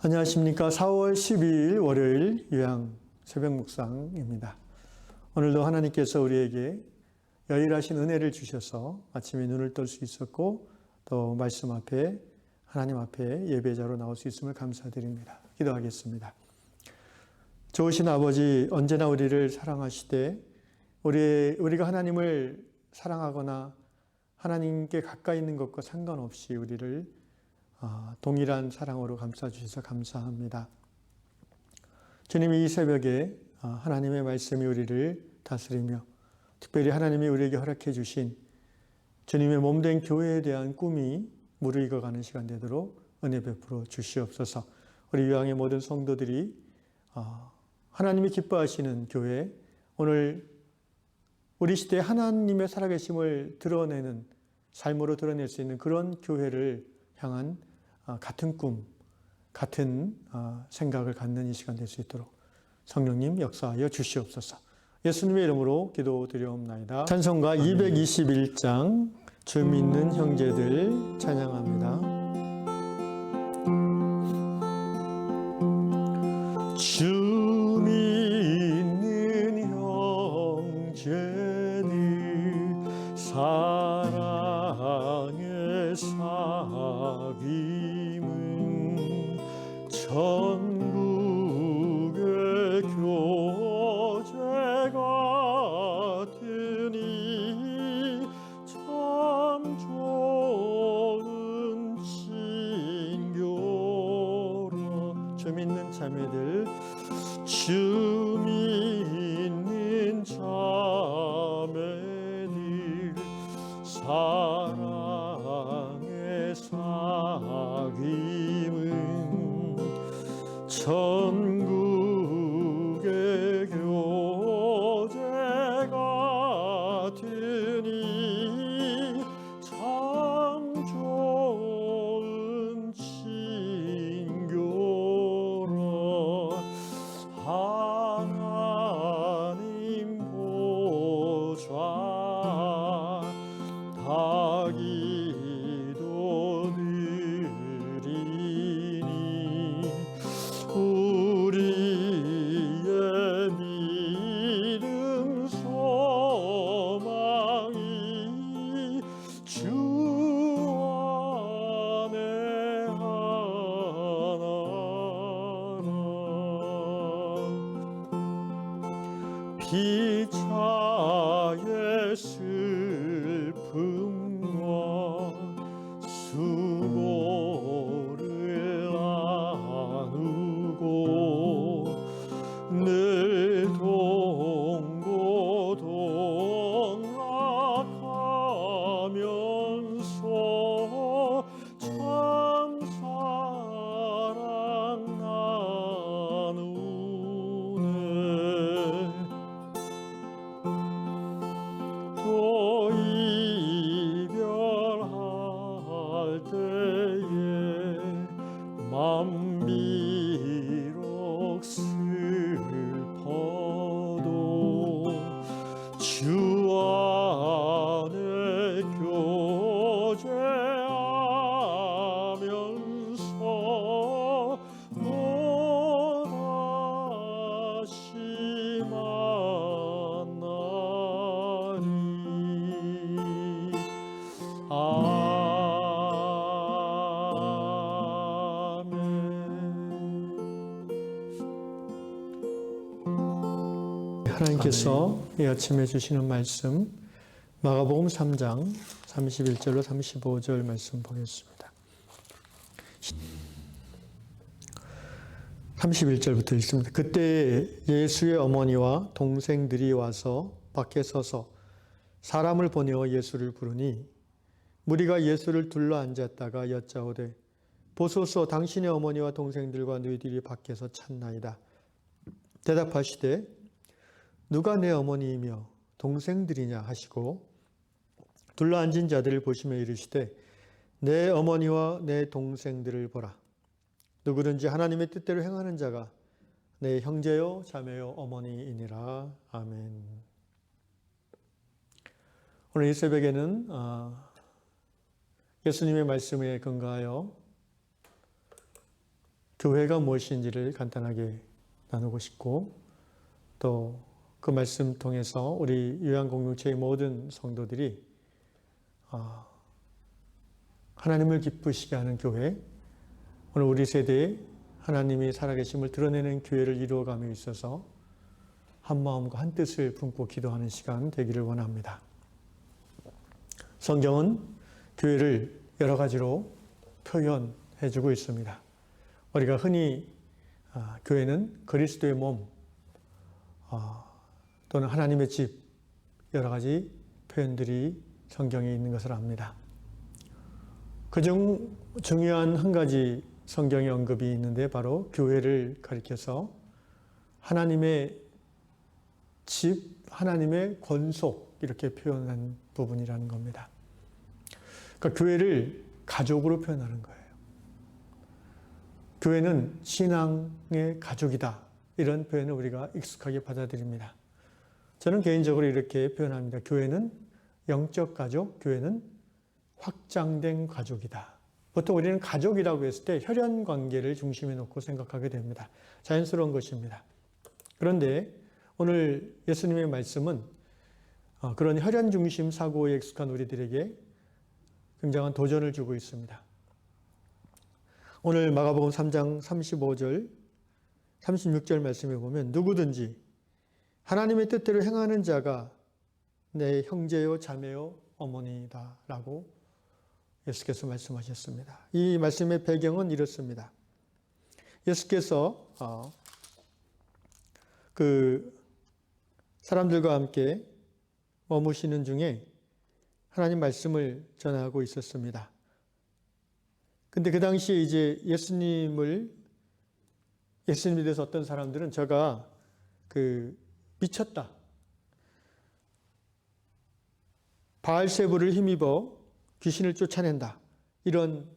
안녕하십니까. 4월 12일 월요일 요양 새벽 묵상입니다. 오늘도 하나님께서 우리에게 여일하신 은혜를 주셔서 아침에 눈을 뜰 수 있었고 또 말씀 앞에 하나님 앞에 예배자로 나올 수 있음을 감사드립니다. 기도하겠습니다. 좋으신 아버지, 언제나 우리를 사랑하시되 우리가 하나님을 사랑하거나 하나님께 가까이 있는 것과 상관없이 우리를 동일한 사랑으로 감싸주셔서 감사합니다. 주님이 이 새벽에 하나님의 말씀이 우리를 다스리며 특별히 하나님이 우리에게 허락해 주신 주님의 몸된 교회에 대한 꿈이 무르익어가는 시간 되도록 은혜 베풀어 주시옵소서. 우리 요양의 모든 성도들이 하나님이 기뻐하시는 교회, 오늘 우리 시대에 하나님의 살아계심을 드러내는 삶으로 드러낼 수 있는 그런 교회를 향한 같은 꿈, 같은 생각을 갖는 이 시간 될 수 있도록 성령님 역사하여 주시옵소서. 예수님의 이름으로 기도드리옵나이다. 찬송가 221장 주 믿는 형제들 찬양합니다. 주 믿는 형제들 사랑의 사귐은 천국의 교제 같으니 참 좋은 친교라. 주 믿는 자매들, 주 믿는 자매들 사랑의 사귐은 천국의 교제 같으니 참 좋은 친교라. 하나님 보좌 다 기도드리니 우리의 믿음 소망이 주 안에 하나라. 피차의 슬픔과 수고를 나누고 늘 동고동락하면서 참 사랑 나누네. 또 이별할 때에 맘 비록 슬퍼도 주 안에 교제하면서 또다시 만나리. 하나님께서 이 아침에 주시는 말씀 마가복음 3장 31절로 35절 말씀 보겠습니다. 31절부터 읽습니다. 그때 예수의 어머니와 동생들이 와서 밖에 서서 사람을 보내어 예수를 부르니 무리가 예수를 둘러 앉았다가 여짜오되 보소서 당신의 어머니와 동생들과 너희들이 밖에서 찾나이다. 대답하시되 누가 내 어머니이며 동생들이냐 하시고 둘러앉은 자들을 보시며 이르시되 내 어머니와 내 동생들을 보라. 누구든지 하나님의 뜻대로 행하는 자가 내 형제요 자매요 어머니이니라. 아멘. 오늘 이 새벽에는 예수님의 말씀에 근거하여 교회가 무엇인지를 간단하게 나누고 싶고 또 그 말씀 통해서 우리 요양공동체의 모든 성도들이 하나님을 기쁘시게 하는 교회, 오늘 우리 세대에 하나님이 살아계심을 드러내는 교회를 이루어감에 있어서 한 마음과 한 뜻을 품고 기도하는 시간 되기를 원합니다. 성경은 교회를 여러 가지로 표현해주고 있습니다. 우리가 흔히 교회는 그리스도의 몸 또는 하나님의 집 여러 가지 표현들이 성경에 있는 것을 압니다. 그중 중요한 한 가지 성경의 언급이 있는데 바로 교회를 가리켜서 하나님의 집, 하나님의 권속 이렇게 표현한 부분이라는 겁니다. 그러니까 교회를 가족으로 표현하는 거예요. 교회는 신앙의 가족이다. 이런 표현을 우리가 익숙하게 받아들입니다. 저는 개인적으로 이렇게 표현합니다. 교회는 영적 가족, 교회는 확장된 가족이다. 보통 우리는 가족이라고 했을 때 혈연 관계를 중심에 놓고 생각하게 됩니다. 자연스러운 것입니다. 그런데 오늘 예수님의 말씀은 그런 혈연 중심 사고에 익숙한 우리들에게 굉장한 도전을 주고 있습니다. 오늘 마가복음 3장 35절, 36절 말씀에 보면 누구든지 하나님의 뜻대로 행하는 자가 내 형제요 자매요 어머니다 라고 예수께서 말씀하셨습니다. 이 말씀의 배경은 이렇습니다. 예수께서 그 사람들과 함께 머무시는 중에 하나님 말씀을 전하고 있었습니다. 근데 그 당시에 이제 예수님에 대해서 어떤 사람들은 저가 미쳤다. 바알세불을 힘입어 귀신을 쫓아낸다. 이런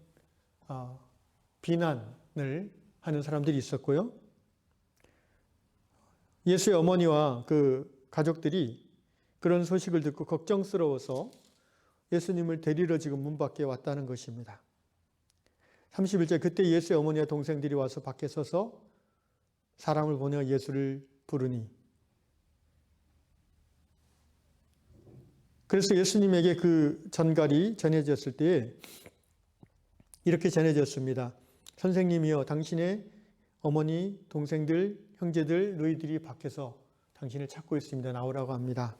비난을 하는 사람들이 있었고요. 예수의 어머니와 그 가족들이 그런 소식을 듣고 걱정스러워서 예수님을 데리러 지금 문 밖에 왔다는 것입니다. 31절 그때 예수의 어머니와 동생들이 와서 밖에 서서 사람을 보내어 예수를 부르니 그래서 예수님에게 그 전갈이 전해졌을 때에 이렇게 전해졌습니다. 선생님이여 당신의 어머니, 동생들, 형제들 너희들이 밖에서 당신을 찾고 있습니다. 나오라고 합니다.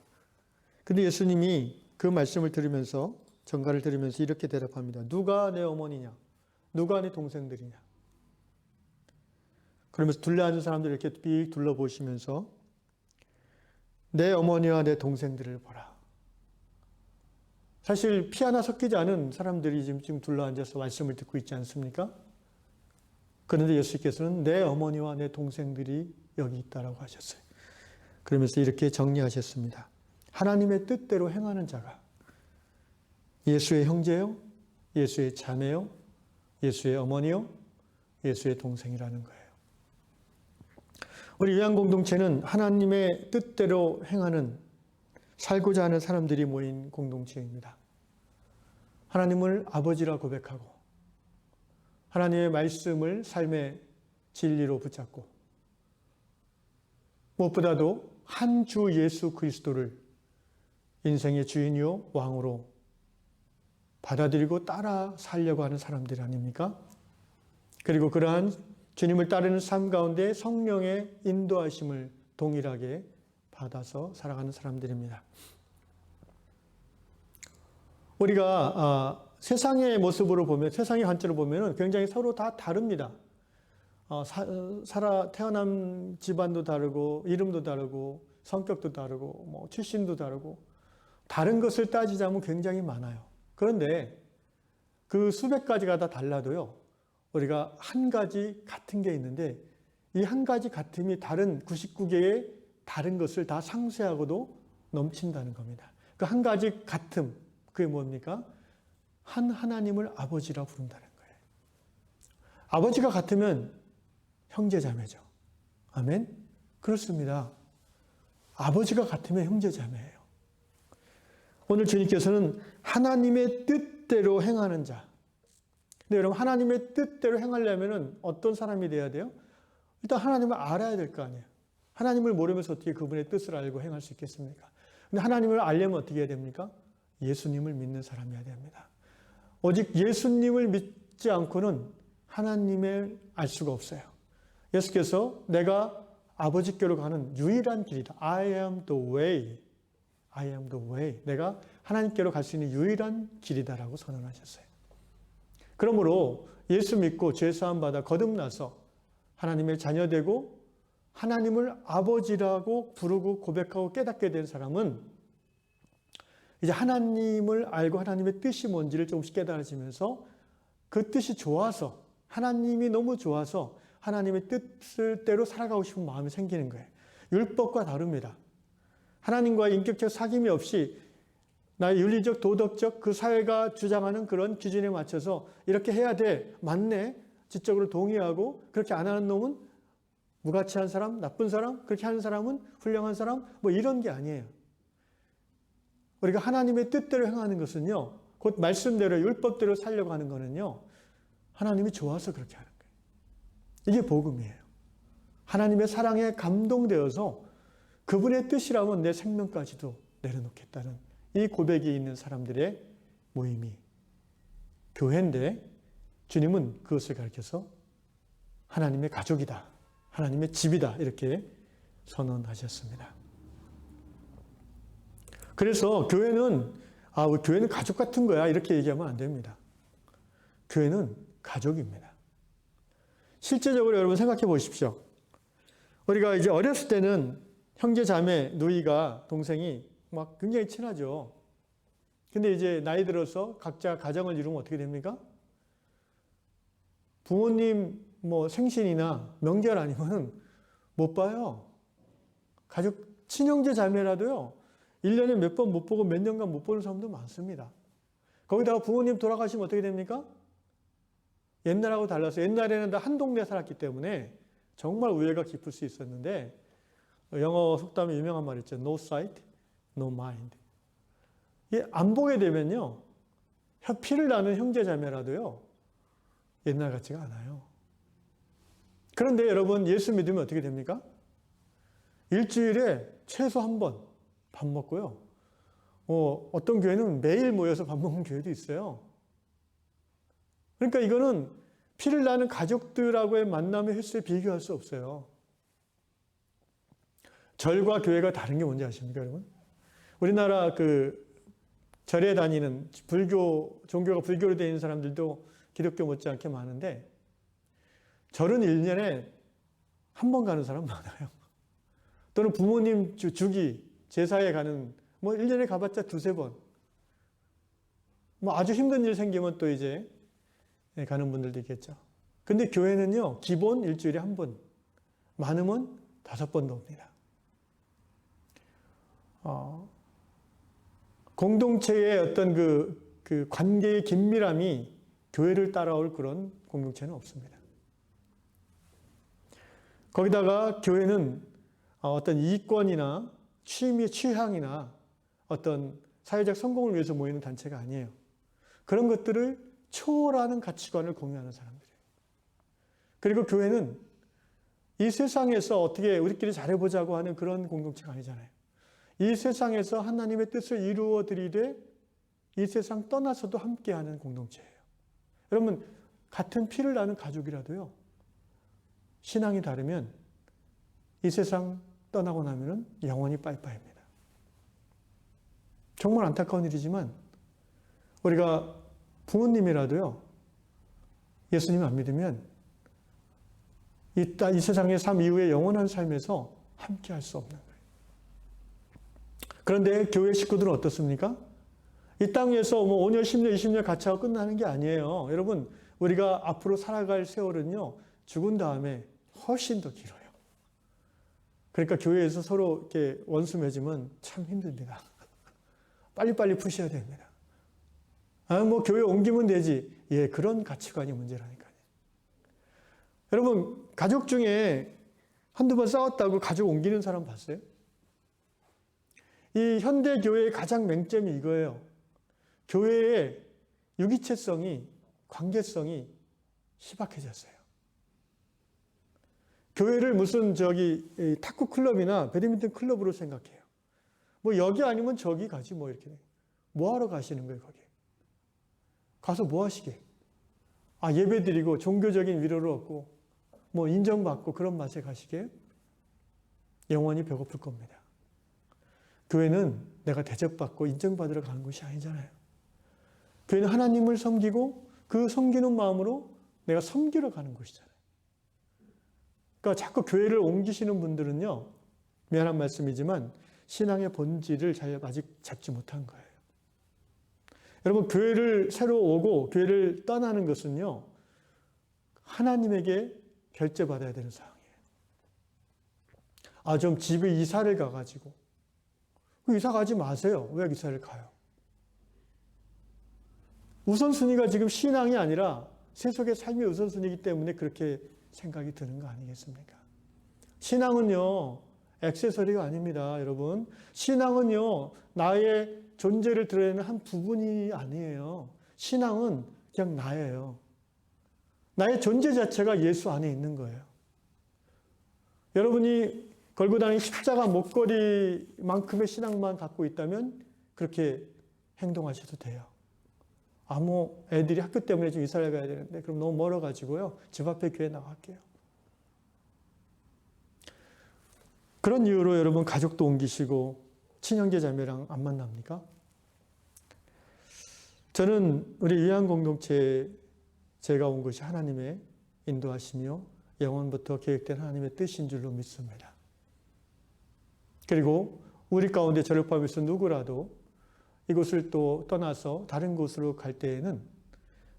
근데 예수님이 그 말씀을 들으면서 전갈을 들으면서 이렇게 대답합니다. 누가 내 어머니냐? 누가 내 동생들이냐? 그러면서 둘러앉은 사람들 이렇게 삐 둘러보시면서 내 어머니와 내 동생들을 보라. 사실 피 하나 섞이지 않은 사람들이 지금 둘러앉아서 말씀을 듣고 있지 않습니까? 그런데 예수께서는 내 어머니와 내 동생들이 여기 있다라고 하셨어요. 그러면서 이렇게 정리하셨습니다. 하나님의 뜻대로 행하는 자가 예수의 형제요, 예수의 자매요, 예수의 어머니요, 예수의 동생이라는 거예요. 우리 요양공동체는 하나님의 뜻대로 행하는 살고자 하는 사람들이 모인 공동체입니다. 하나님을 아버지라 고백하고 하나님의 말씀을 삶의 진리로 붙잡고 무엇보다도 한 주 예수 그리스도를 인생의 주인이요 왕으로 받아들이고 따라 살려고 하는 사람들 아닙니까? 그리고 그러한 주님을 따르는 삶 가운데 성령의 인도하심을 동일하게 받아서 살아가는 사람들입니다. 우리가 세상의 모습으로 보면, 세상의 관점으로 보면 굉장히 서로 다 다릅니다. 태어난 집안도 다르고, 이름도 다르고, 성격도 다르고, 출신도 다르고, 다른 것을 따지자면 굉장히 많아요. 그런데 그 수백 가지가 다 달라도요, 우리가 한 가지 같은 게 있는데, 이 한 가지 같음이 다른 99개의 다른 것을 다 상쇄하고도 넘친다는 겁니다. 그 한 가지 같음, 그게 뭡니까? 한 하나님을 아버지라 부른다는 거예요. 아버지가 같으면 형제자매죠. 아멘? 그렇습니다. 아버지가 같으면 형제자매예요. 오늘 주님께서는 하나님의 뜻대로 행하는 자, 근데 여러분, 하나님의 뜻대로 행하려면 어떤 사람이 돼야 돼요? 일단 하나님을 알아야 될 거 아니에요. 하나님을 모르면서 어떻게 그분의 뜻을 알고 행할 수 있겠습니까? 근데 하나님을 알려면 어떻게 해야 됩니까? 예수님을 믿는 사람이어야 됩니다. 오직 예수님을 믿지 않고는 하나님을 알 수가 없어요. 예수께서 내가 아버지께로 가는 유일한 길이다. I am the way. I am the way. 내가 하나님께로 갈 수 있는 유일한 길이다라고 선언하셨어요. 그러므로 예수 믿고 죄사함 받아 거듭나서 하나님의 자녀되고 하나님을 아버지라고 부르고 고백하고 깨닫게 된 사람은 이제 하나님을 알고 하나님의 뜻이 뭔지를 조금씩 깨달아지면서 그 뜻이 좋아서, 하나님이 너무 좋아서 하나님의 뜻대로 살아가고 싶은 마음이 생기는 거예요. 율법과 다릅니다. 하나님과 인격적 사귐이 없이 나의 윤리적, 도덕적 그 사회가 주장하는 그런 기준에 맞춰서 이렇게 해야 돼, 맞네, 지적으로 동의하고 그렇게 안 하는 놈은 무가치한 사람, 나쁜 사람, 그렇게 하는 사람은 훌륭한 사람, 뭐 이런 게 아니에요. 우리가 하나님의 뜻대로 행하는 것은요, 곧 말씀대로 율법대로 살려고 하는 거는요, 하나님이 좋아서 그렇게 하는 거예요. 이게 복음이에요. 하나님의 사랑에 감동되어서 그분의 뜻이라면 내 생명까지도 내려놓겠다는 이 고백이 있는 사람들의 모임이 교회인데, 주님은 그것을 가르쳐서 하나님의 가족이다, 하나님의 집이다, 이렇게 선언하셨습니다. 그래서 교회는 교회는 가족 같은 거야, 이렇게 얘기하면 안 됩니다. 교회는 가족입니다. 실제적으로 여러분 생각해 보십시오. 우리가 이제 어렸을 때는 형제 자매 누이가 동생이 막 굉장히 친하죠. 근데 이제 나이 들어서 각자 가정을 이루면 어떻게 됩니까? 부모님 뭐 생신이나 명절 아니면 못 봐요. 가족, 친형제 자매라도요, 1년에 몇 번 못 보고 몇 년간 못 보는 사람도 많습니다. 거기다가 부모님 돌아가시면 어떻게 됩니까? 옛날하고 달라서, 옛날에는 다 한 동네 살았기 때문에 정말 우애가 깊을 수 있었는데, 영어 속담에 유명한 말 있죠. No sight, no mind. 안 보게 되면요, 피를 나는 형제 자매라도요, 옛날 같지가 않아요. 그런데 여러분, 예수 믿으면 어떻게 됩니까? 일주일에 최소 한 번 밥 먹고요. 어떤 교회는 매일 모여서 밥 먹는 교회도 있어요. 그러니까 이거는 피를 나는 가족들하고의 만남의 횟수에 비교할 수 없어요. 절과 교회가 다른 게 뭔지 아십니까, 여러분? 우리나라 그 절에 다니는 종교가 불교로 되어 있는 사람들도 기독교 못지않게 많은데, 절은 1년에 한 번 가는 사람 많아요. 또는 부모님 주기, 제사에 가는, 뭐 1년에 가봤자 두세 번. 뭐 아주 힘든 일 생기면 또 이제 가는 분들도 있겠죠. 근데 교회는요, 기본 일주일에 한 번, 많으면 5번도 옵니다. 공동체의 어떤 그 관계의 긴밀함이 교회를 따라올 그런 공동체는 없습니다. 거기다가 교회는 어떤 이권이나 취향이나 어떤 사회적 성공을 위해서 모이는 단체가 아니에요. 그런 것들을 초월하는 가치관을 공유하는 사람들이에요. 그리고 교회는 이 세상에서 어떻게 우리끼리 잘해보자고 하는 그런 공동체가 아니잖아요. 이 세상에서 하나님의 뜻을 이루어 드리되 이 세상 떠나서도 함께하는 공동체예요. 여러분, 같은 피를 나는 가족이라도요, 신앙이 다르면 이 세상 떠나고 나면은 영원히 빠이빠이입니다. 정말 안타까운 일이지만 우리가 부모님이라도요, 예수님 안 믿으면 이 세상의 삶 이후의 영원한 삶에서 함께할 수 없는 거예요. 그런데 교회 식구들은 어떻습니까? 이 땅에서 뭐 5년, 10년, 20년 같이 하고 끝나는 게 아니에요. 여러분, 우리가 앞으로 살아갈 세월은요, 죽은 다음에 훨씬 더 길어요. 그러니까 교회에서 서로 이렇게 원수 맺으면 참 힘듭니다. 빨리빨리 푸셔야 됩니다. 뭐 교회 옮기면 되지. 예, 그런 가치관이 문제라니까요. 여러분, 가족 중에 한두 번 싸웠다고 가족 옮기는 사람 봤어요? 이 현대 교회의 가장 맹점이 이거예요. 교회의 유기체성이 관계성이 희박해졌어요. 교회를 무슨 탁구 클럽이나 배드민턴 클럽으로 생각해요. 뭐 여기 아니면 저기 가지 뭐 이렇게. 뭐 하러 가시는 거예요, 거기? 가서 뭐 하시게? 예배 드리고 종교적인 위로를 얻고 뭐 인정받고 그런 맛에 가시게? 영원히 배고플 겁니다. 교회는 내가 대접받고 인정받으러 가는 곳이 아니잖아요. 교회는 하나님을 섬기고 그 섬기는 마음으로 내가 섬기러 가는 곳이잖아요. 그러니까 자꾸 교회를 옮기시는 분들은요, 미안한 말씀이지만 신앙의 본질을 아직 잡지 못한 거예요. 여러분, 교회를 새로 오고 교회를 떠나는 것은요, 하나님에게 결제받아야 되는 상황이에요. 좀 집에 이사를 가가지고. 이사 가지 마세요. 왜 이사를 가요? 우선순위가 지금 신앙이 아니라 세속의 삶의 우선순위이기 때문에 그렇게 생각이 드는 거 아니겠습니까? 신앙은요, 액세서리가 아닙니다, 여러분. 신앙은요, 나의 존재를 드러내는 한 부분이 아니에요. 신앙은 그냥 나예요. 나의 존재 자체가 예수 안에 있는 거예요. 여러분이 걸고 다니는 십자가 목걸이만큼의 신앙만 갖고 있다면 그렇게 행동하셔도 돼요. 애들이 학교 때문에 좀 이사를 가야 되는데 그럼 너무 멀어가지고요. 집 앞에 교회 나갈게요. 그런 이유로 여러분 가족도 옮기시고 친형제 자매랑 안 만납니까? 저는 우리 위안공동체 제가 온 것이 하나님의 인도하시며 영원부터 계획된 하나님의 뜻인 줄로 믿습니다. 그리고 우리 가운데 저를 포함해서 누구라도 이곳을 또 떠나서 다른 곳으로 갈 때에는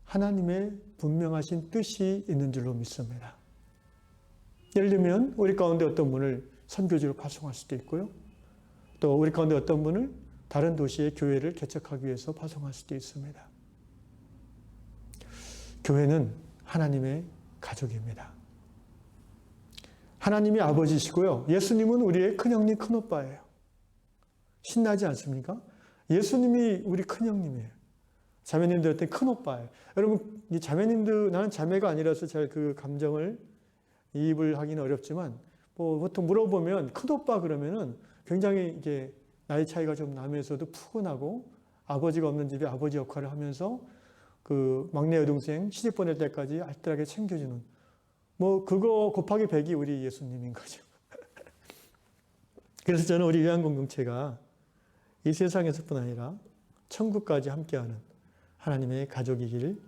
하나님의 분명하신 뜻이 있는 줄로 믿습니다. 예를 들면 우리 가운데 어떤 분을 선교지로 파송할 수도 있고요. 또 우리 가운데 어떤 분을 다른 도시의 교회를 개척하기 위해서 파송할 수도 있습니다. 교회는 하나님의 가족입니다. 하나님이 아버지시고요. 예수님은 우리의 큰형님, 큰오빠예요. 신나지 않습니까? 예수님이 우리 큰형님이에요. 자매님들한테 큰오빠예요. 여러분, 이 자매님들, 나는 자매가 아니라서 잘 그 감정을 이입을 하기는 어렵지만, 보통 물어보면 큰오빠 그러면은 굉장히 이게 나이 차이가 좀 나면서도 푸근하고 아버지가 없는 집에 아버지 역할을 하면서 그 막내 여동생 시집 보낼 때까지 알뜰하게 챙겨주는 그거 곱하기 100이 우리 예수님인 거죠. 그래서 저는 우리 위안공동체가 이 세상에서뿐 아니라 천국까지 함께하는 하나님의 가족이길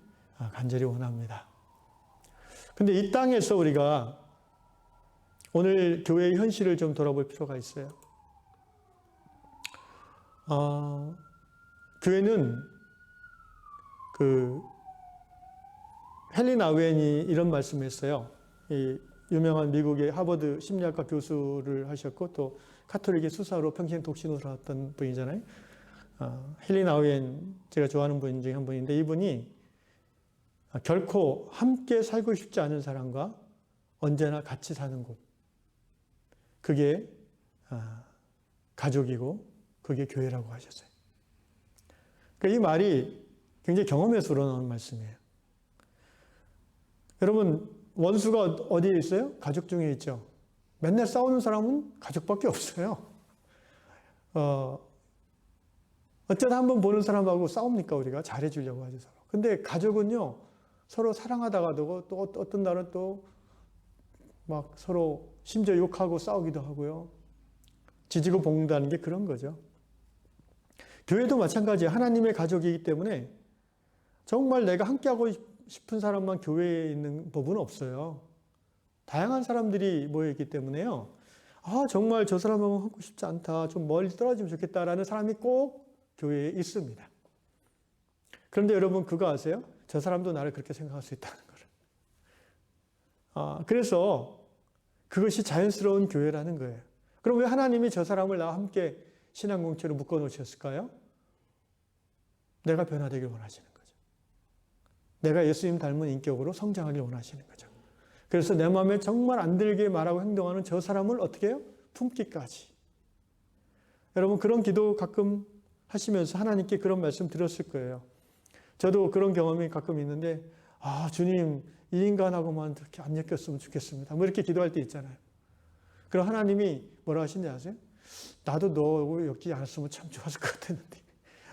간절히 원합니다. 근데 이 땅에서 우리가 오늘 교회의 현실을 좀 돌아볼 필요가 있어요. 교회는 헨리 나우엔이 이런 말씀을 했어요. 이 유명한 미국의 하버드 심리학과 교수를 하셨고 또 카톨릭의 수사로 평생 독신으로 살았던 분이잖아요. 헨리 나우엔 제가 좋아하는 분 중에 한 분인데 이분이 결코 함께 살고 싶지 않은 사람과 언제나 같이 사는 곳. 그게 가족이고 그게 교회라고 하셨어요. 그러니까 이 말이 굉장히 경험에서 우러나오는 말씀이에요. 여러분 원수가 어디에 있어요? 가족 중에 있죠. 맨날 싸우는 사람은 가족밖에 없어요. 어쩌다 한번 보는 사람하고 싸웁니까 우리가? 잘해주려고 하죠 서로. 근데 가족은요 서로 사랑하다가도 또 어떤 날은 또 막 서로 심지어 욕하고 싸우기도 하고요. 지지고 볶는다는 게 그런 거죠. 교회도 마찬가지예요. 하나님의 가족이기 때문에 정말 내가 함께하고 싶은 사람만 교회에 있는 법은 없어요. 다양한 사람들이 모여있기 때문에요. 정말 저 사람하고 하고 싶지 않다. 좀 멀리 떨어지면 좋겠다라는 사람이 꼭 교회에 있습니다. 그런데 여러분 그거 아세요? 저 사람도 나를 그렇게 생각할 수 있다는 거를. 그래서 그것이 자연스러운 교회라는 거예요. 그럼 왜 하나님이 저 사람을 나와 함께 신앙공동체로 묶어놓으셨을까요? 내가 변화되길 원하시는 거죠. 내가 예수님 닮은 인격으로 성장하길 원하시는 거죠. 그래서 내 마음에 정말 안 들게 말하고 행동하는 저 사람을 어떻게 해요? 품기까지. 여러분 그런 기도 가끔 하시면서 하나님께 그런 말씀 드렸을 거예요. 저도 그런 경험이 가끔 있는데, 주님, 이 인간하고만 이렇게 안 엮였으면 좋겠습니다. 뭐 이렇게 기도할 때 있잖아요. 그럼 하나님이 뭐라 하신지 아세요? 나도 너 엮지 않았으면 참 좋았을 것 같았는데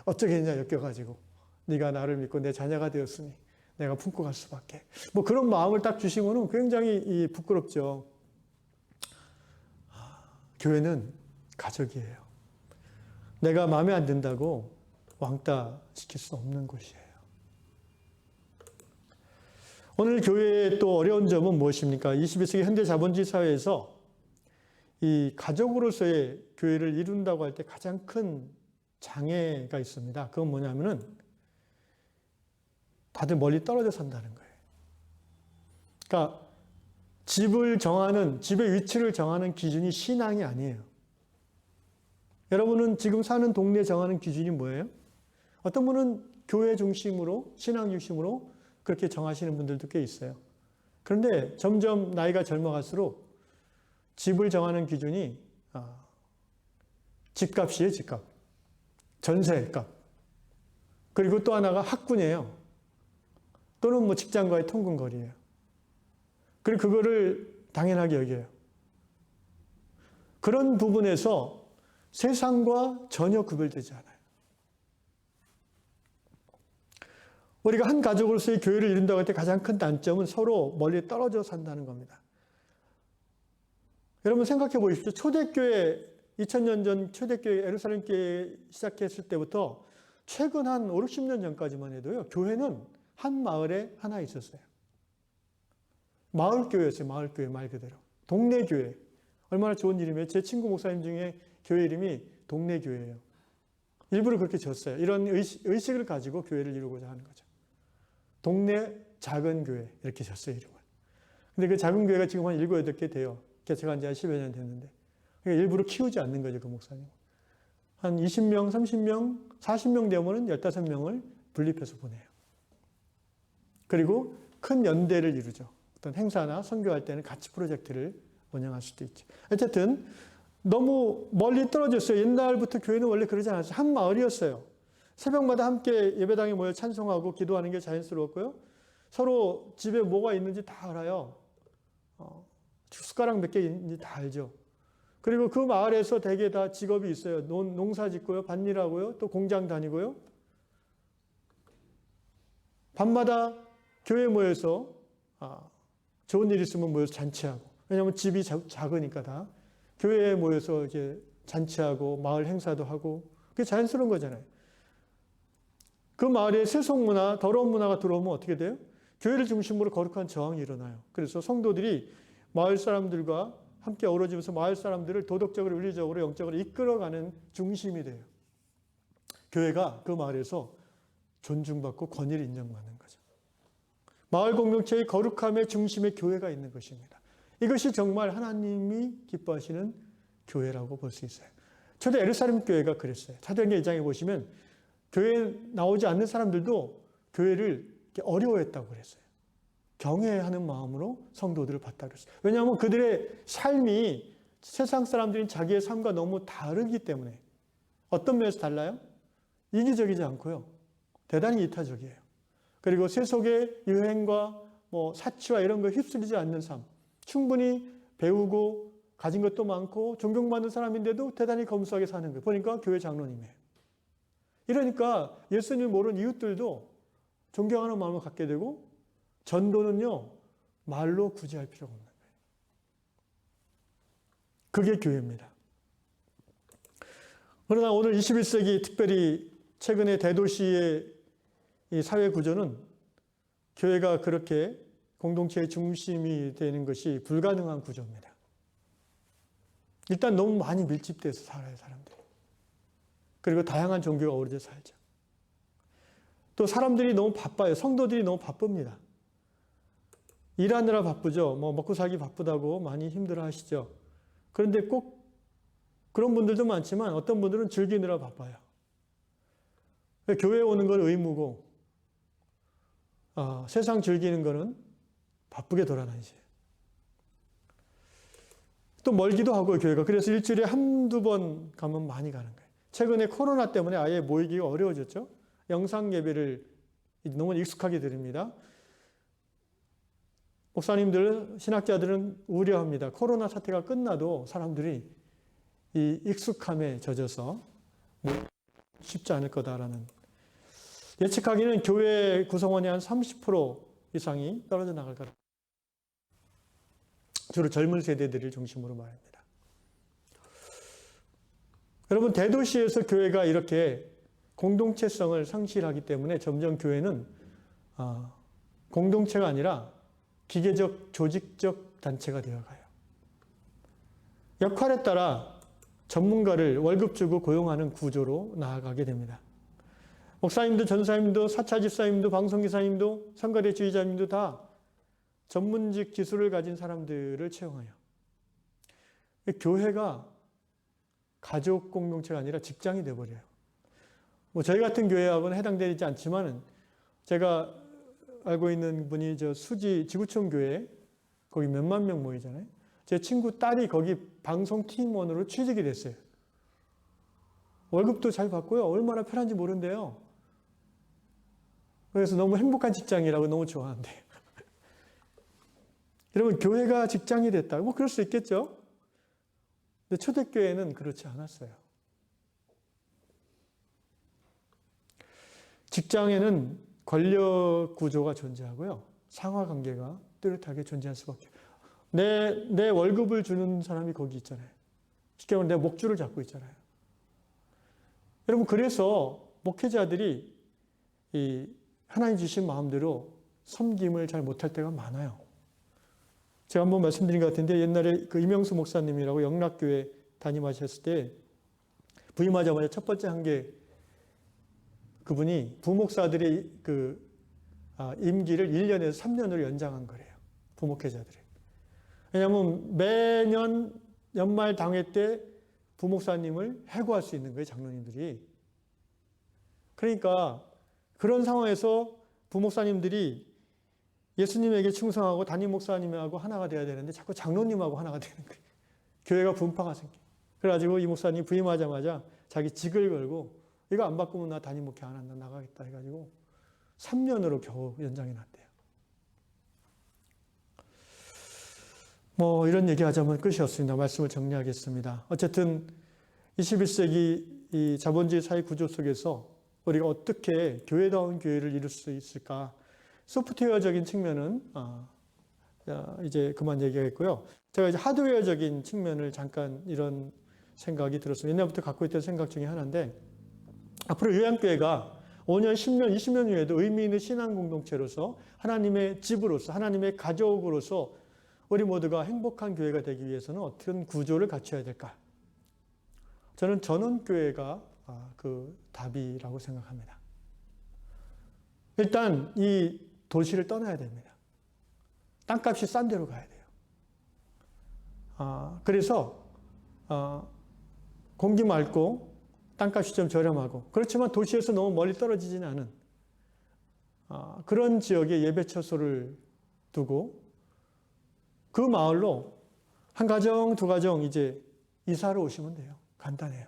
어쩌겠냐 엮여가지고 네가 나를 믿고 내 자녀가 되었으니 내가 품고 갈 수밖에. 뭐 그런 마음을 딱 주시면은 굉장히 부끄럽죠. 교회는 가족이에요. 내가 마음에 안 든다고 왕따 시킬 수 없는 곳이에요. 오늘 교회의 또 어려운 점은 무엇입니까? 21세기 현대 자본주의 사회에서 이 가족으로서의 교회를 이룬다고 할 때 가장 큰 장애가 있습니다. 그건 뭐냐면은 다들 멀리 떨어져 산다는 거예요. 그러니까 집의 위치를 정하는 기준이 신앙이 아니에요. 여러분은 지금 사는 동네 정하는 기준이 뭐예요? 어떤 분은 교회 중심으로, 신앙 중심으로 그렇게 정하시는 분들도 꽤 있어요. 그런데 점점 나이가 젊어갈수록 집을 정하는 기준이 집값이에요, 집값. 전세값. 그리고 또 하나가 학군이에요. 또는 뭐 직장과의 통근거리예요. 그리고 그거를 당연하게 여겨요. 그런 부분에서 세상과 전혀 구별되지 않아요. 우리가 한 가족으로서의 교회를 이룬다고 할 때 가장 큰 단점은 서로 멀리 떨어져 산다는 겁니다. 여러분 생각해 보십시오. 초대교회, 2000년 전 초대교회, 예루살렘 교회 시작했을 때부터 최근 한 5, 60년 전까지만 해도요, 교회는 한 마을에 하나 있었어요. 마을교회였어요. 마을교회 말 그대로. 동네교회. 얼마나 좋은 이름이에요. 제 친구 목사님 중에 교회 이름이 동네교회예요. 일부러 그렇게 졌어요. 이런 의식을 가지고 교회를 이루고자 하는 거죠. 동네 작은 교회 이렇게 졌어요. 이름을. 근데 그 작은 교회가 지금 한 7, 8개 돼요. 개척한 지 한 10여 년 됐는데. 그러니까 일부러 키우지 않는 거죠. 그 목사님. 한 20명, 30명, 40명 되면은 15명을 분립해서 보내요. 그리고 큰 연대를 이루죠. 어떤 행사나 선교할 때는 같이 프로젝트를 운영할 수도 있죠. 어쨌든 너무 멀리 떨어졌어요. 옛날부터 교회는 원래 그러지 않았어요. 한 마을이었어요. 새벽마다 함께 예배당에 모여 찬송하고 기도하는 게 자연스러웠고요. 서로 집에 뭐가 있는지 다 알아요. 숟가락 몇 개 있는지 다 알죠. 그리고 그 마을에서 대개 다 직업이 있어요. 농사 짓고요. 밭일하고요. 또 공장 다니고요. 밤마다 교회에 모여서 좋은 일 있으면 모여서 잔치하고. 왜냐하면 집이 작으니까 다. 교회에 모여서 이제 잔치하고 마을 행사도 하고. 그게 자연스러운 거잖아요. 그 마을에 세속 문화, 더러운 문화가 들어오면 어떻게 돼요? 교회를 중심으로 거룩한 저항이 일어나요. 그래서 성도들이 마을 사람들과 함께 어우러지면서 마을 사람들을 도덕적으로, 윤리적으로, 영적으로 이끌어가는 중심이 돼요. 교회가 그 마을에서 존중받고 권위를 인정받는 거죠. 마을 공동체의 거룩함의 중심에 교회가 있는 것입니다. 이것이 정말 하나님이 기뻐하시는 교회라고 볼 수 있어요. 초대 예루살렘 교회가 그랬어요. 사도행전 1장에 보시면 교회에 나오지 않는 사람들도 교회를 어려워했다고 그랬어요. 경외하는 마음으로 성도들을 봤다고 그랬어요. 왜냐하면 그들의 삶이 세상 사람들인 자기의 삶과 너무 다르기 때문에. 어떤 면에서 달라요? 이기적이지 않고요. 대단히 이타적이에요. 그리고 세속의 유행과 사치와 이런 거 휩쓸리지 않는 삶. 충분히 배우고 가진 것도 많고 존경받는 사람인데도 대단히 검소하게 사는 거예요. 보니까 교회 장로님이에요. 이러니까 예수님을 모르는 이웃들도 존경하는 마음을 갖게 되고 전도는요, 말로 굳이 할 필요가 없는 거예요. 그게 교회입니다. 그러나 오늘 21세기 특별히 최근의 대도시의 이 사회 구조는 교회가 그렇게 공동체의 중심이 되는 것이 불가능한 구조입니다. 일단 너무 많이 밀집돼서 살아요, 사람들이. 그리고 다양한 종교가 어우러져 살죠. 또 사람들이 너무 바빠요. 성도들이 너무 바쁩니다. 일하느라 바쁘죠. 먹고 살기 바쁘다고 많이 힘들어 하시죠. 그런데 꼭 그런 분들도 많지만 어떤 분들은 즐기느라 바빠요. 교회에 오는 건 의무고 세상 즐기는 거는 바쁘게 돌아다니세요. 또 멀기도 하고요, 교회가. 그래서 일주일에 한두 번 가면 많이 가는 거예요. 최근에 코로나 때문에 아예 모이기가 어려워졌죠. 영상 예배를 너무 익숙하게 들립니다. 목사님들, 신학자들은 우려합니다. 코로나 사태가 끝나도 사람들이 이 익숙함에 젖어서 쉽지 않을 거다라는. 예측하기는 교회 구성원의 한 30% 이상이 떨어져 나갈 거다. 주로 젊은 세대들을 중심으로 말합니다. 여러분, 대도시에서 교회가 이렇게 공동체성을 상실하기 때문에 점점 교회는 공동체가 아니라 기계적, 조직적 단체가 되어가요. 역할에 따라 전문가를 월급 주고 고용하는 구조로 나아가게 됩니다. 목사님도, 전사님도, 사차 집사님도, 방송기사님도, 성가대 지휘자님도 다 전문직 기술을 가진 사람들을 채용해요. 교회가 가족 공동체가 아니라 직장이 되어버려요. 뭐 저희 같은 교회하고는 해당되지 않지만은 제가 알고 있는 분이 저 수지 지구촌 교회 거기 몇만 명 모이잖아요. 제 친구 딸이 거기 방송 팀원으로 취직이 됐어요. 월급도 잘 받고요. 얼마나 편한지 모른대요. 그래서 너무 행복한 직장이라고 너무 좋아한대요. 여러분, 교회가 직장이 됐다. 뭐 그럴 수 있겠죠. 근데 초대교회는 그렇지 않았어요. 직장에는 권력 구조가 존재하고요. 상하 관계가 뚜렷하게 존재할 수밖에. 내 월급을 주는 사람이 거기 있잖아요. 쉽게 말하면 내 목줄을 잡고 있잖아요. 여러분, 그래서 목회자들이 이 하나님 주신 마음대로 섬김을 잘 못할 때가 많아요. 제가 한번 말씀드린 것 같은데 옛날에 그 이명수 목사님이라고 영락교회 담임하셨을 때 부임하자마자 첫 번째 한 게 그분이 부목사들의 임기를 1년에서 3년으로 연장한 거래요. 부목회자들이. 왜냐하면 매년 연말 당회 때 부목사님을 해고할 수 있는 거예요. 장로님들이. 그러니까 그런 상황에서 부목사님들이 예수님에게 충성하고 담임 목사님하고 하나가 돼야 되는데 자꾸 장로님하고 하나가 되는 거예요. 교회가 분파가 생겨요. 그래가지고 이 목사님 부임하자마자 자기 직을 걸고 이거 안 바꾸면 나 담임 목회 안 한다 나가겠다 해가지고 3년으로 겨우 연장해 놨대요. 뭐 이런 얘기하자면 끝이 없습니다. 말씀을 정리하겠습니다. 어쨌든 21세기 이 자본주의 사회 구조 속에서 우리가 어떻게 교회다운 교회를 이룰 수 있을까? 소프트웨어적인 측면은 이제 그만 얘기하겠고요. 제가 이제 하드웨어적인 측면을 잠깐 이런 생각이 들었어요. 옛날부터 갖고 있던 생각 중에 하나인데 앞으로 요양교회가 5년, 10년, 20년 후에도 의미 있는 신앙 공동체로서 하나님의 집으로서 하나님의 가족으로서 우리 모두가 행복한 교회가 되기 위해서는 어떤 구조를 갖춰야 될까? 저는 전원교회가 그 답이라고 생각합니다. 일단 이 도시를 떠나야 됩니다. 땅값이 싼 데로 가야 돼요. 그래서 공기 맑고 땅값이 좀 저렴하고 그렇지만 도시에서 너무 멀리 떨어지지는 않은 그런 지역에 예배처소를 두고 그 마을로 한 가정, 두 가정 이제 이사를 오시면 돼요. 간단해요.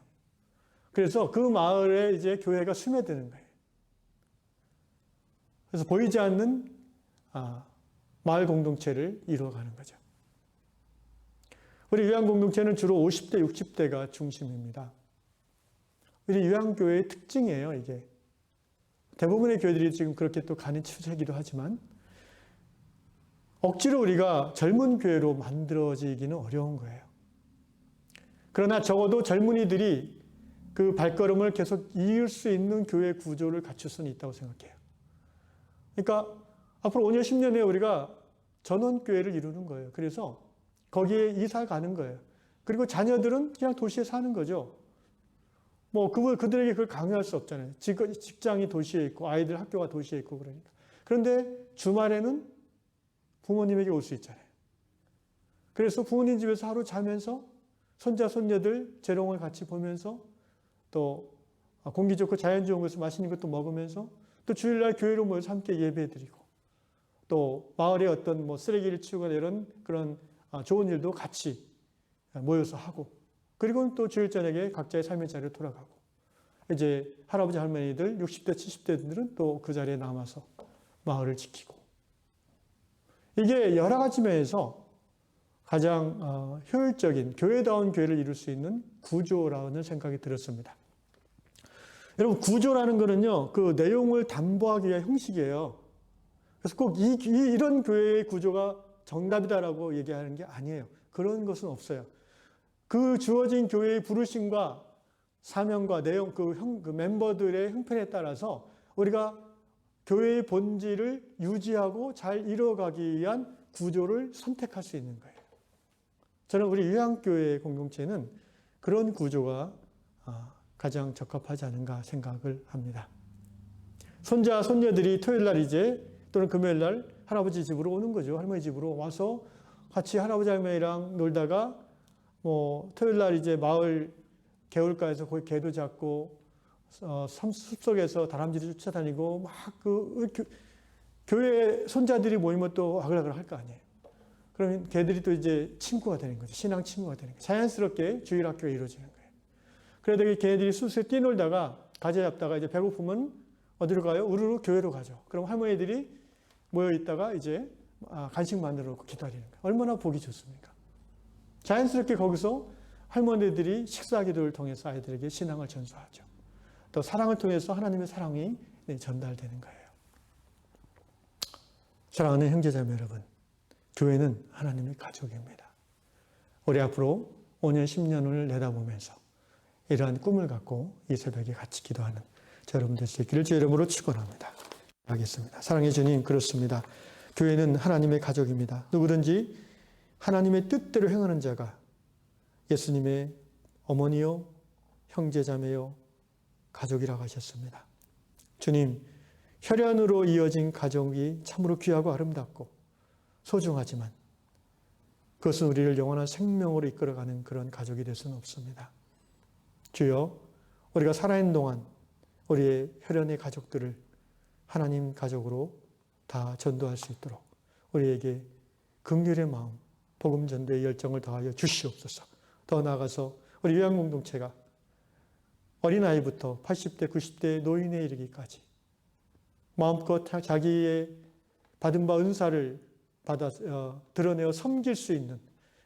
그래서 그 마을에 이제 교회가 스며드는 거예요. 그래서 보이지 않는 마을 공동체를 이루어가는 거죠. 우리 요양 공동체는 주로 50대, 60대가 중심입니다. 우리 요양교회의 특징이에요, 이게. 대부분의 교회들이 지금 그렇게 또 가는 추세이기도 하지만 억지로 우리가 젊은 교회로 만들어지기는 어려운 거예요. 그러나 적어도 젊은이들이 그 발걸음을 계속 이을 수 있는 교회 구조를 갖출 수는 있다고 생각해요. 그러니까 앞으로 5년, 10년 후에 우리가 전원교회를 이루는 거예요. 그래서 거기에 이사 가는 거예요. 그리고 자녀들은 그냥 도시에 사는 거죠. 뭐 그들에게 그걸 강요할 수 없잖아요. 직장이 도시에 있고 아이들 학교가 도시에 있고 그러니까. 그런데 주말에는 부모님에게 올 수 있잖아요. 그래서 부모님 집에서 하루 자면서 손자 손녀들 재롱을 같이 보면서 또 공기 좋고 자연 좋은 것을 맛있는 것도 먹으면서 또 주일날 교회로 모여서 함께 예배드리고 또 마을에 어떤 뭐 쓰레기를 치우거나 이런 그런 좋은 일도 같이 모여서 하고 그리고 또 주일 저녁에 각자의 삶의 자리로 돌아가고 이제 할아버지 할머니들 60대 70대들은 또 그 자리에 남아서 마을을 지키고 이게 여러 가지 면에서 가장 효율적인 교회다운 교회를 이룰 수 있는 구조라는 생각이 들었습니다. 여러분 구조라는 거는요 그 내용을 담보하기 위한 형식이에요. 그래서 꼭 이런 교회의 구조가 정답이다라고 얘기하는 게 아니에요. 그런 것은 없어요. 그 주어진 교회의 부르심과 사명과 내용, 그 멤버들의 형편에 따라서 우리가 교회의 본질을 유지하고 잘 이뤄가기 위한 구조를 선택할 수 있는 거예요. 저는 우리 유양교회 공동체는 그런 구조가 가장 적합하지 않은가 생각을 합니다. 손자, 손녀들이 토요일 날 이제 또는 금요일 날 할아버지 집으로 오는 거죠. 할머니 집으로 와서 같이 할아버지 할머니랑 놀다가 토요일 날 이제 마을 개울가에서 거기 개도 잡고 숲속에서 다람쥐를 쫓아다니고 막 교회 손자들이 모이면 또 아글아글 할 거 아니에요. 그러면 걔들이 또 이제 친구가 되는 거죠. 신앙 친구가 되는 거예요. 자연스럽게 주일학교가 이루어지는 거예요. 그래도 걔들이 숲에 뛰놀다가 가재 잡다가 이제 배고프면 어디로 가요? 우르르 교회로 가죠. 그럼 할머니들이 모여 있다가 이제 간식 만들어 놓고 기다리는 거예요. 얼마나 보기 좋습니까? 자연스럽게 거기서 할머니들이 식사 기도를 통해서 아이들에게 신앙을 전수하죠. 또 사랑을 통해서 하나님의 사랑이 전달되는 거예요. 사랑하는 형제자매 여러분, 교회는 하나님의 가족입니다. 우리 앞으로 5년, 10년을 내다보면서 이러한 꿈을 갖고 이 새벽에 같이 기도하는 여러분 될 수 있기를 주의 이름으로 축원합니다. 하겠습니다. 사랑의 주님, 그렇습니다. 교회는 하나님의 가족입니다. 누구든지 하나님의 뜻대로 행하는 자가 예수님의 어머니요, 형제자매요, 가족이라고 하셨습니다. 주님, 혈연으로 이어진 가족이 참으로 귀하고 아름답고 소중하지만 그것은 우리를 영원한 생명으로 이끌어가는 그런 가족이 될 수는 없습니다. 주여, 우리가 살아있는 동안 우리의 혈연의 가족들을 하나님 가족으로 다 전도할 수 있도록 우리에게 긍휼의 마음, 복음 전도의 열정을 더하여 주시옵소서. 더 나아가서 우리 요양공동체가 어린아이부터 80대, 90대 노인에 이르기까지 마음껏 자기의 받은 바 은사를 받아 드러내어 섬길 수 있는,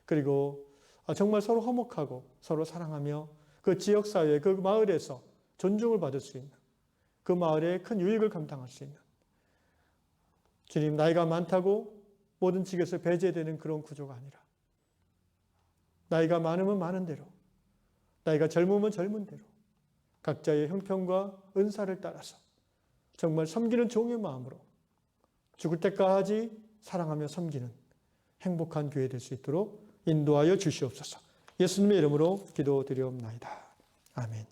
그리고 정말 서로 화목하고 서로 사랑하며 그 지역사회, 그 마을에서 존중을 받을 수 있는, 그 마을에 큰 유익을 감당할 수 있는, 주님, 나이가 많다고 모든 측에서 배제되는 그런 구조가 아니라 나이가 많으면 많은 대로, 나이가 젊으면 젊은 대로 각자의 형편과 은사를 따라서 정말 섬기는 종의 마음으로 죽을 때까지 사랑하며 섬기는 행복한 교회 될 수 있도록 인도하여 주시옵소서. 예수님의 이름으로 기도드리옵나이다. 아멘.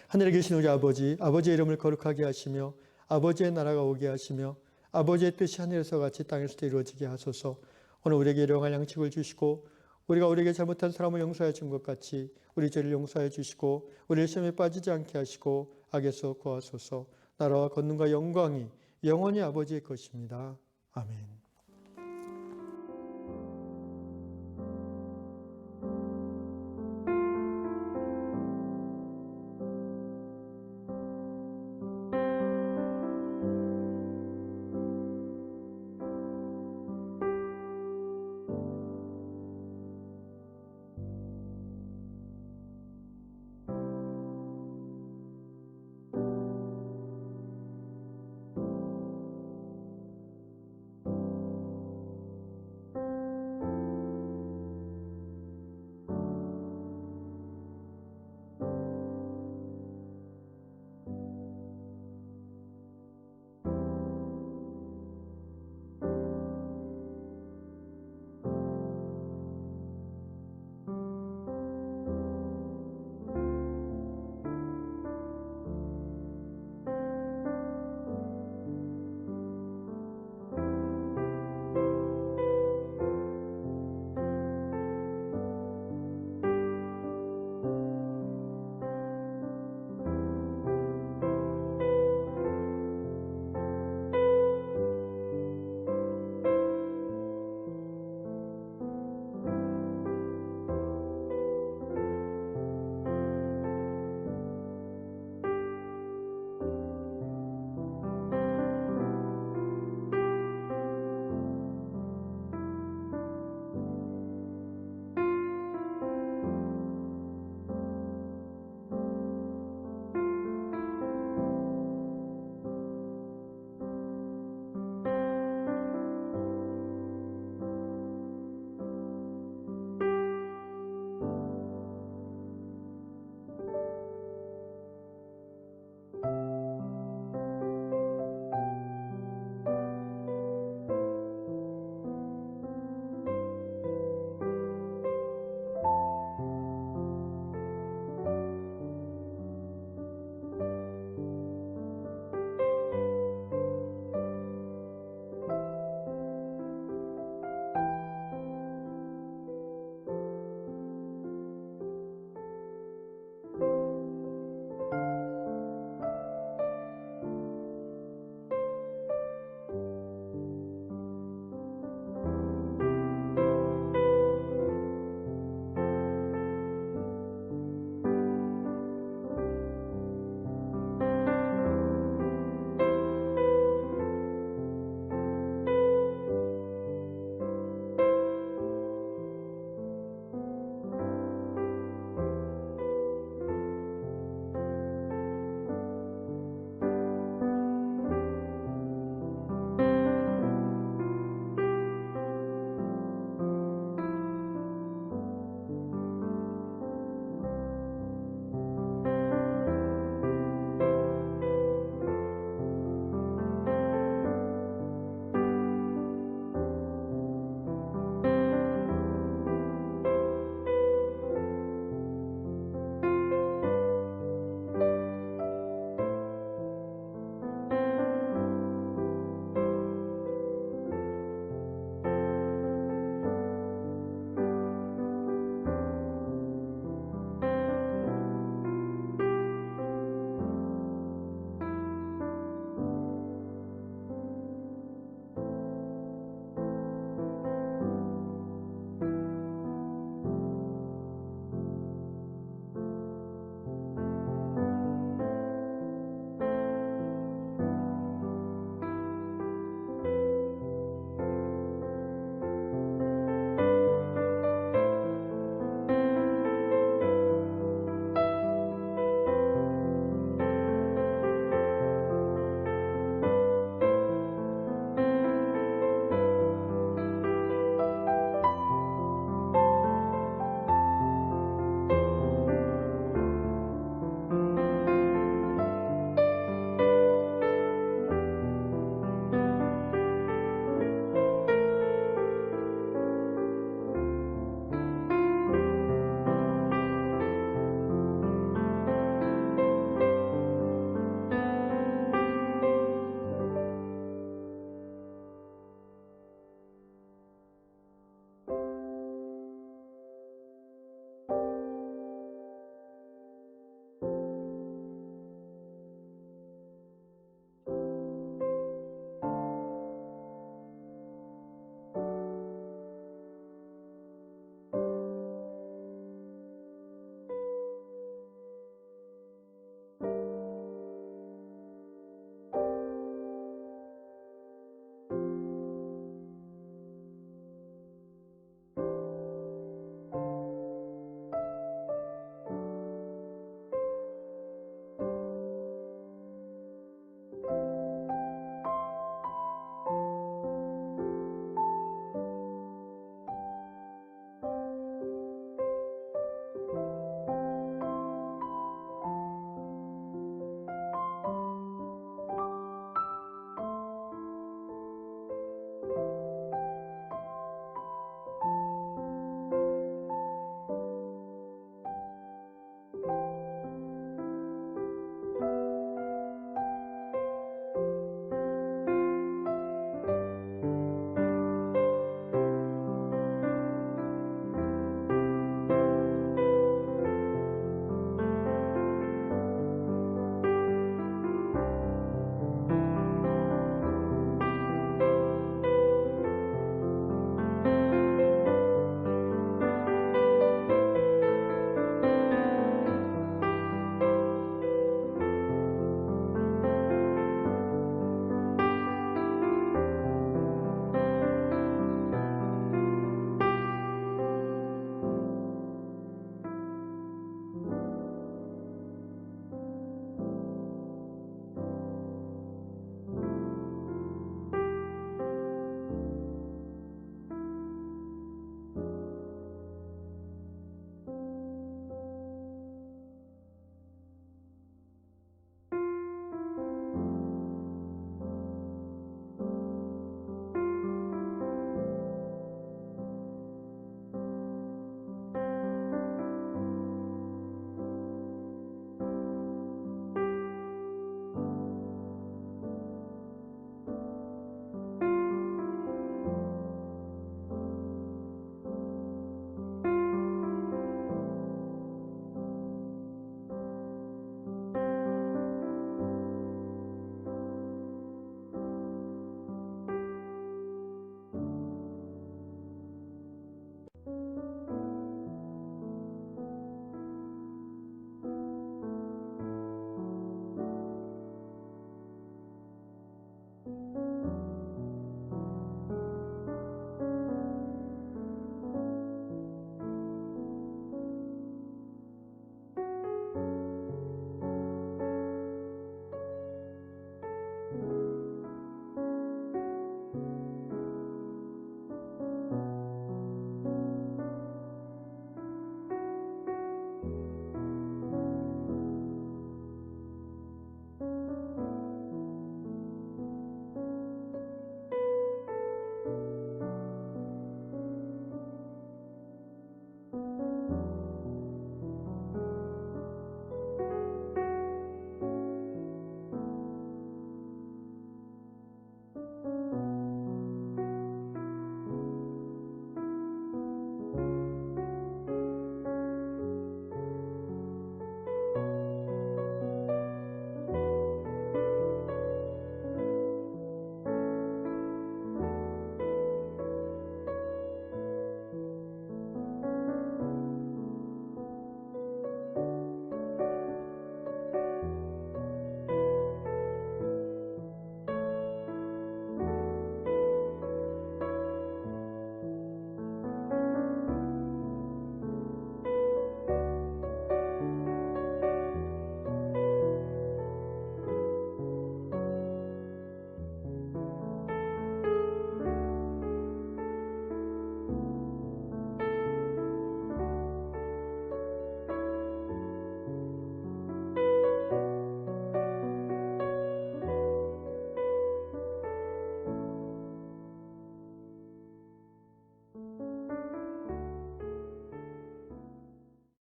하늘에 계신 우리 아버지, 아버지의 이름을 거룩하게 하시며 아버지의 나라가 오게 하시며 아버지의 뜻이 하늘에서 같이 땅에서도 이루어지게 하소서. 오늘 우리에게 일용할 양식을 주시고 우리가 우리에게 잘못한 사람을 용서해 준 것 같이 우리 죄를 용서해 주시고 우리를 시험에 빠지지 않게 하시고 악에서 구하소서. 나라와 권능과 영광이 영원히 아버지의 것입니다. 아멘.